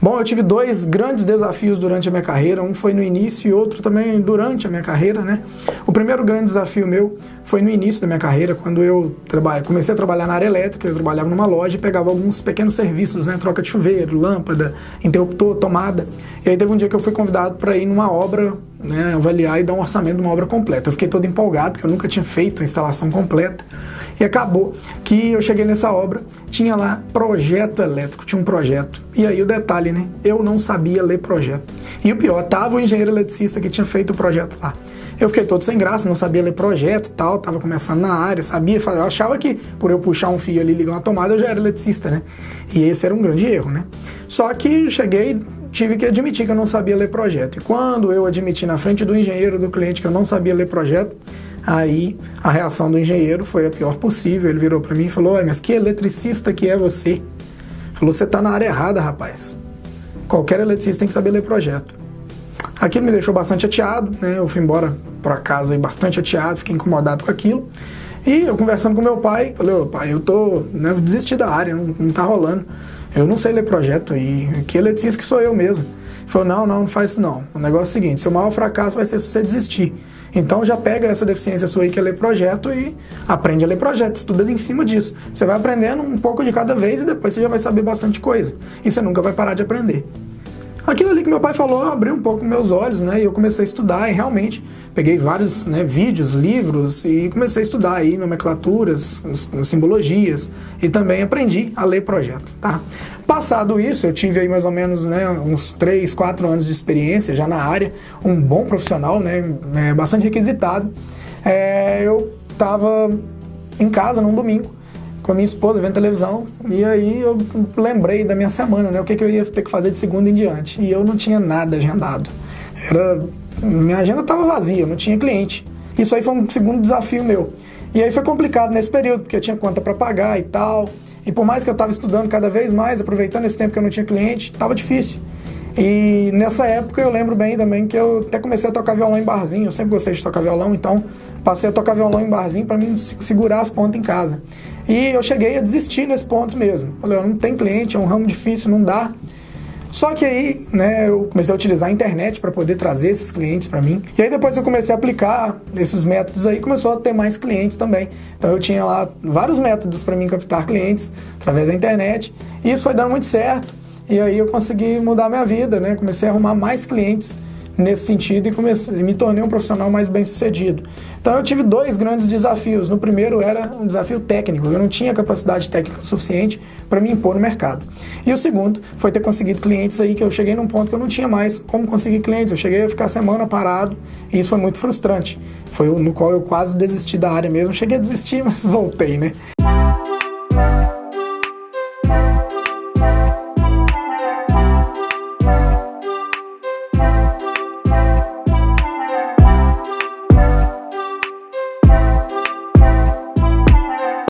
Bom, eu tive dois grandes desafios durante a minha carreira, um foi no início e outro também durante a minha carreira, né? O primeiro grande desafio meu foi no início da minha carreira, quando eu comecei a trabalhar na área elétrica, eu trabalhava numa loja e pegava alguns pequenos serviços, né? Troca de chuveiro, lâmpada, interruptor, tomada. E aí teve um dia que eu fui convidado para ir numa obra, né, avaliar e dar um orçamento de uma obra completa. Eu fiquei todo empolgado, porque eu nunca tinha feito a instalação completa. E acabou que eu cheguei nessa obra, tinha lá projeto elétrico, tinha um projeto. E aí o detalhe, né? Eu não sabia ler projeto. E o pior, tava o engenheiro eletricista que tinha feito o projeto lá. Eu fiquei todo sem graça, não sabia ler projeto e tal, tava começando na área, eu achava que por eu puxar um fio ali e ligar uma tomada eu já era eletricista, né? E esse era um grande erro, né? Só que cheguei, tive que admitir que eu não sabia ler projeto. E quando eu admiti na frente do engenheiro, do cliente, que eu não sabia ler projeto, aí a reação do engenheiro foi a pior possível. Ele virou para mim e falou: mas que eletricista que é você? Falou: você tá na área errada, rapaz. Qualquer eletricista tem que saber ler projeto. Aquilo me deixou bastante chateado, né? Eu fui embora para casa bastante chateado, fiquei incomodado com aquilo. E eu conversando com meu pai, falei: ô pai, eu desisti da área, não tá rolando. Eu não sei ler projeto e que eletricista que sou eu mesmo. Ele falou: não faz isso não. O negócio é o seguinte, seu maior fracasso vai ser se você desistir. Então já pega essa deficiência sua aí que é ler projeto e aprende a ler projeto, estuda em cima disso. Você vai aprendendo um pouco de cada vez e depois você já vai saber bastante coisa. E você nunca vai parar de aprender. Aquilo ali que meu pai falou abriu um pouco meus olhos, né? E eu comecei a estudar e realmente peguei vários, né, vídeos, livros e comecei a estudar aí nomenclaturas, simbologias e também aprendi a ler projeto, tá? Passado isso, eu tive aí mais ou menos, né, uns 3, 4 anos de experiência já na área, um bom profissional, né, bastante requisitado. Eu estava em casa num domingo com a minha esposa vendo televisão, e aí eu lembrei da minha semana, né, o que eu ia ter que fazer de segunda em diante, e eu não tinha nada agendado. Minha agenda estava vazia, eu não tinha cliente. Isso aí foi um segundo desafio meu. E aí foi complicado nesse período, porque eu tinha conta para pagar e tal, e por mais que eu estava estudando cada vez mais, aproveitando esse tempo que eu não tinha cliente, estava difícil. E nessa época eu lembro bem também que eu até comecei a tocar violão em barzinho, eu sempre gostei de tocar violão, então passei a tocar violão em barzinho para mim segurar as pontas em casa. E eu cheguei a desistir nesse ponto mesmo. Falei: não tem cliente, é um ramo difícil, não dá. Só que aí, né, eu comecei a utilizar a internet para poder trazer esses clientes para mim. E aí depois eu comecei a aplicar esses métodos aí, começou a ter mais clientes também. Então eu tinha lá vários métodos para mim captar clientes através da internet. E isso foi dando muito certo. E aí eu consegui mudar minha vida, né? Comecei a arrumar mais clientes nesse sentido e me tornei um profissional mais bem sucedido. Então eu tive dois grandes desafios. No primeiro era um desafio técnico, eu não tinha capacidade técnica suficiente para me impor no mercado. E o segundo foi ter conseguido clientes aí que eu cheguei num ponto que eu não tinha mais como conseguir clientes, eu cheguei a ficar semana parado e isso foi muito frustrante. Foi no qual eu quase desisti da área mesmo, cheguei a desistir, mas voltei, né?